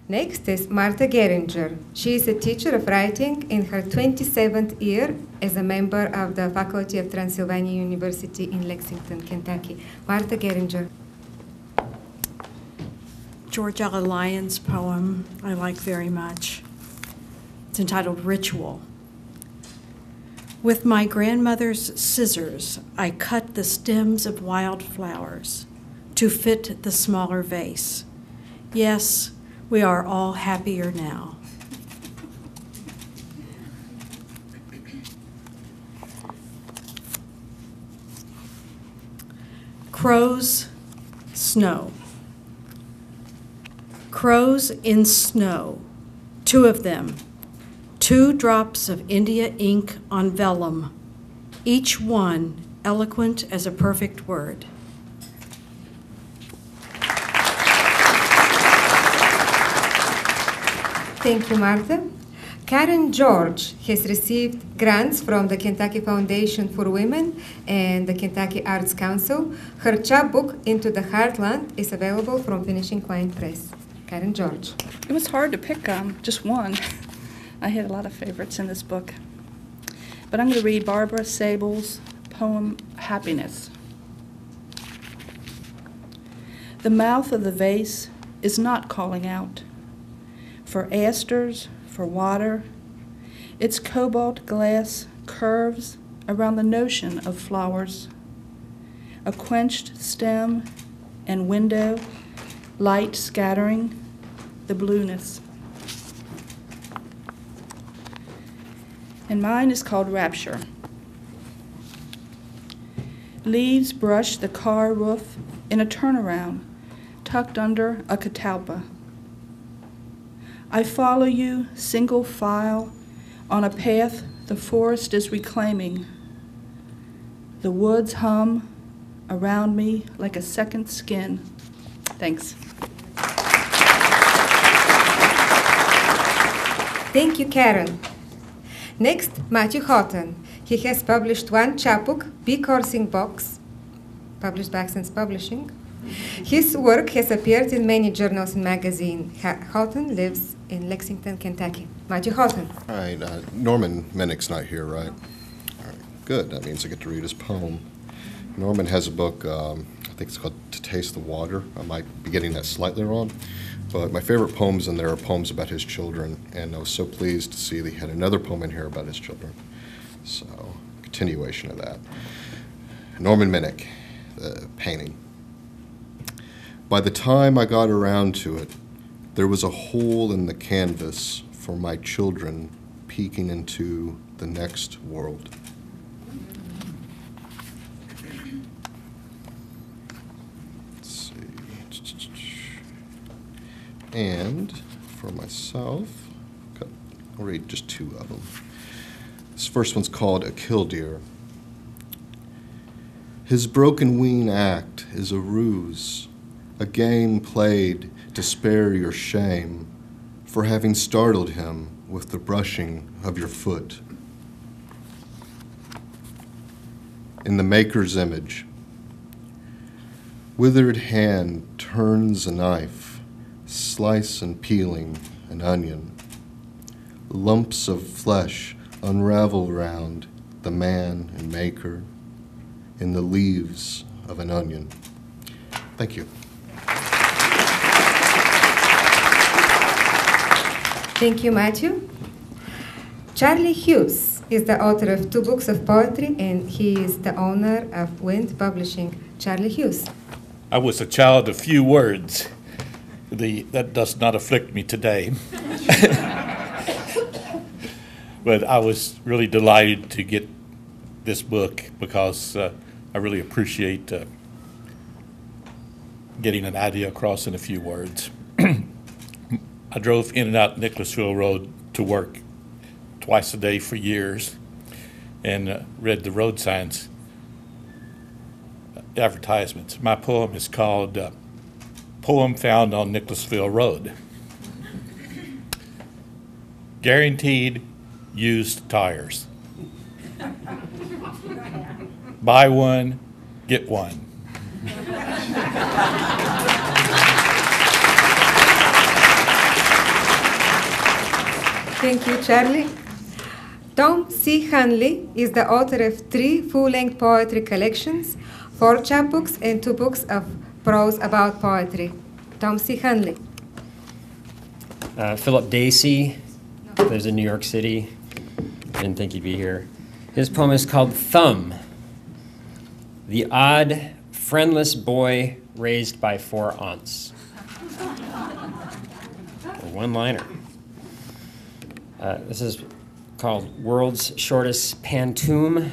Next is Martha Gehringer. She is a teacher of writing in her 27th year as a member of the Faculty of Transylvania University in Lexington, Kentucky. Martha Gehringer. George Ella Lyon's poem I like very much. It's entitled Ritual. With my grandmother's scissors, I cut the stems of wildflowers to fit the smaller vase. Yes, we are all happier now. Crows, snow. Crows in snow, 2 of them, 2 drops of India ink on vellum, each one eloquent as a perfect word. Thank you, Martha. Karen George has received grants from the Kentucky Foundation for Women and the Kentucky Arts Council. Her chapbook, Into the Heartland, is available from Finishing Line Press. Karen George. It was hard to pick just one. I had a lot of favorites in this book. But I'm going to read Barbara Sable's poem, Happiness. The mouth of the vase is not calling out for asters, for water. Its cobalt glass curves around the notion of flowers. A quenched stem and window, light scattering the blueness. And mine is called Rapture. Leaves brush the car roof in a turnaround, tucked under a catalpa. I follow you, single file, on a path the forest is reclaiming. The woods hum around me like a second skin. Thanks. Thank you, Karen. Next, Matthew Haughton. He has published 1 chapbook, B. Coursing Box, published by Accents Publishing. His work has appeared in many journals and magazines. Haughton lives in Lexington, Kentucky. Matthew Haughton. All right, Norman Minnick's not here, right? All right, good. That means I get to read his poem. Norman has a book, I think it's called To Taste the Water. I might be getting that slightly wrong, but my favorite poems in there are poems about his children, and I was so pleased to see that he had another poem in here about his children. So, continuation of that. Norman Minnick, the painting. By the time I got around to it, there was a hole in the canvas for my children peeking into the next world. Let's see. And for myself, I'll read just 2 of them. This first one's called A Killdeer. His broken wing act is a ruse, a game played to spare your shame for having startled him with the brushing of your foot. In the maker's image, withered hand turns a knife, slice and peeling an onion. Lumps of flesh unravel round the man and maker in the leaves of an onion. Thank you. Thank you, Matthew. Charlie Hughes is the author of 2 books of poetry, and he is the owner of Wind Publishing. Charlie Hughes. I was a child of few words. That does not afflict me today. But I was really delighted to get this book because I really appreciate getting an idea across in a few words. I drove in and out Nicholasville Road to work twice a day for years and read the road signs advertisements. My poem is called Poem Found on Nicholasville Road. Guaranteed used tires. Buy one, get one. Thank you, Charlie. Tom C. Hunley is the author of 3 full-length poetry collections, 4 chapbooks, and 2 books of prose about poetry. Tom C. Hunley. Philip Dacey lives in New York City. Didn't think he'd be here. His poem is called Thumb. The odd, friendless boy raised by 4 aunts. A one-liner. This is called World's Shortest Pantoum.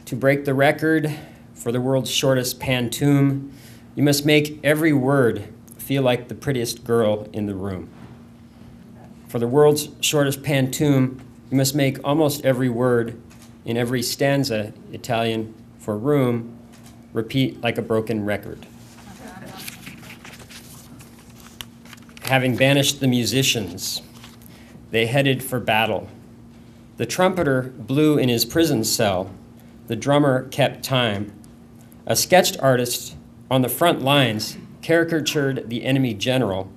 To break the record for the world's shortest pantoum, you must make every word feel like the prettiest girl in the room. For the world's shortest pantoum, you must make almost every word in every stanza, Italian for room, repeat like a broken record. Having banished the musicians, they headed for battle. The trumpeter blew in his prison cell. The drummer kept time. A sketched artist on the front lines caricatured the enemy general.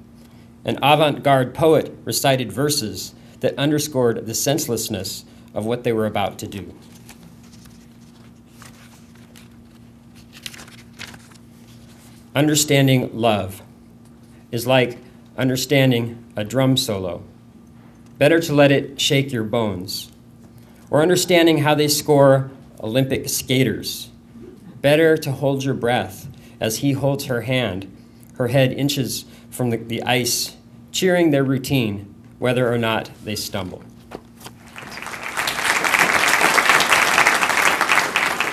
An avant-garde poet recited verses that underscored the senselessness of what they were about to do. Understanding love is like understanding a drum solo. Better to let it shake your bones. Or understanding how they score Olympic skaters. Better to hold your breath as he holds her hand, her head inches from the ice, cheering their routine, whether or not they stumble.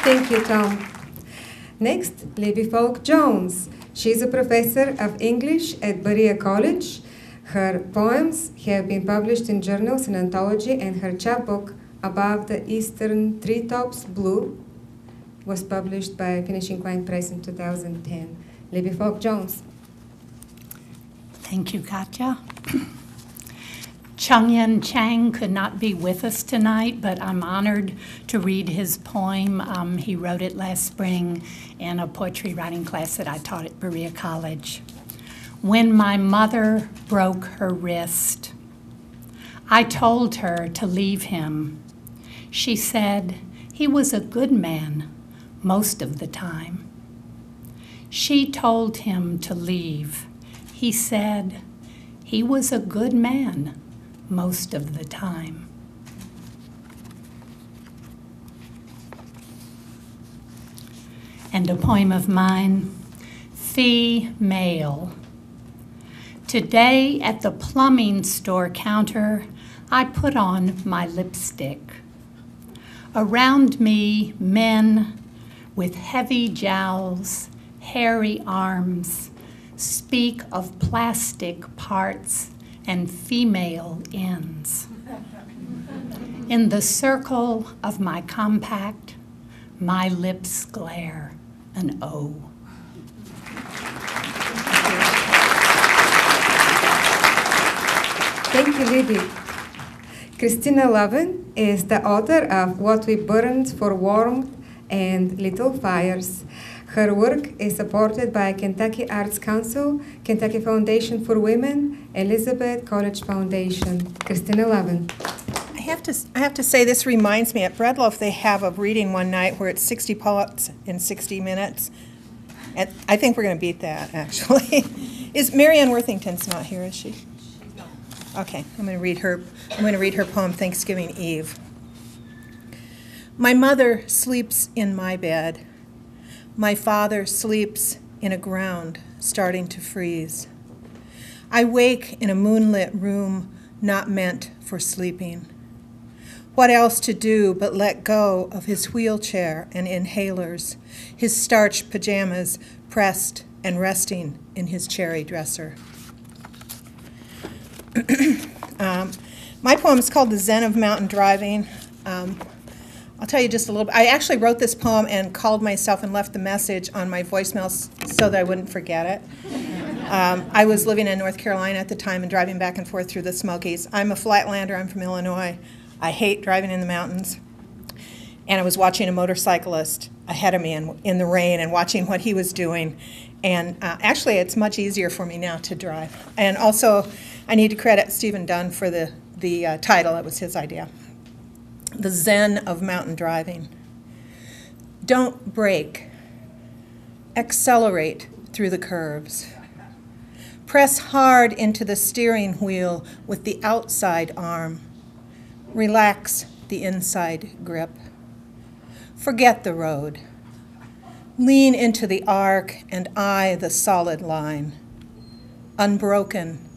Thank you, Tom. Next, Libby Falk Jones. She's a professor of English at Berea College. Her poems have been published in journals and Anthology, and her chapbook, Above the Eastern Treetops Blue, was published by Finishing Line Press in 2010. Libby Falk Jones. Thank you, Katya. Chung-Yen Chang could not be with us tonight, but I'm honored to read his poem. He wrote it last spring in a poetry writing class that I taught at Berea College. When my mother broke her wrist, I told her to leave him. She said he was a good man most of the time. She told him to leave. He said he was a good man most of the time. And a poem of mine, Female. Today at the plumbing store counter, I put on my lipstick. Around me, men with heavy jowls, hairy arms, speak of plastic parts and female ends. In the circle of my compact, my lips glare an O. Thank you, Libby. Christina Lovin is the author of What We Burned for Warmth and Little Fires. Her work is supported by Kentucky Arts Council, Kentucky Foundation for Women, Elizabeth College Foundation. Christina Lovin. I have to say, this reminds me, at Breadloaf they have a reading one night where it's 60 poets in 60 minutes. And I think we're going to beat that, actually. Is Marianne Worthington's not here, is she? Okay, I'm going to read her poem, Thanksgiving Eve. My mother sleeps in my bed. My father sleeps in a ground starting to freeze. I wake in a moonlit room not meant for sleeping. What else to do but let go of his wheelchair and inhalers, his starched pajamas pressed and resting in his cherry dresser. My poem is called The Zen of Mountain Driving. I'll tell you just a little bit. I actually wrote this poem and called myself and left the message on my voicemail so that I wouldn't forget it. I was living in North Carolina at the time and driving back and forth through the Smokies. I'm a flatlander. I'm from Illinois. I hate driving in the mountains. And I was watching a motorcyclist ahead of me in the rain and watching what he was doing. And actually, it's much easier for me now to drive. And also, I need to credit Stephen Dunn for the the title. It was his idea. The Zen of Mountain Driving. Don't brake. Accelerate through the curves. Press hard into the steering wheel with the outside arm. Relax the inside grip. Forget the road. Lean into the arc and eye the solid line. Unbroken,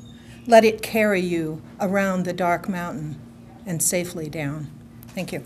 let it carry you around the dark mountain and safely down. Thank you.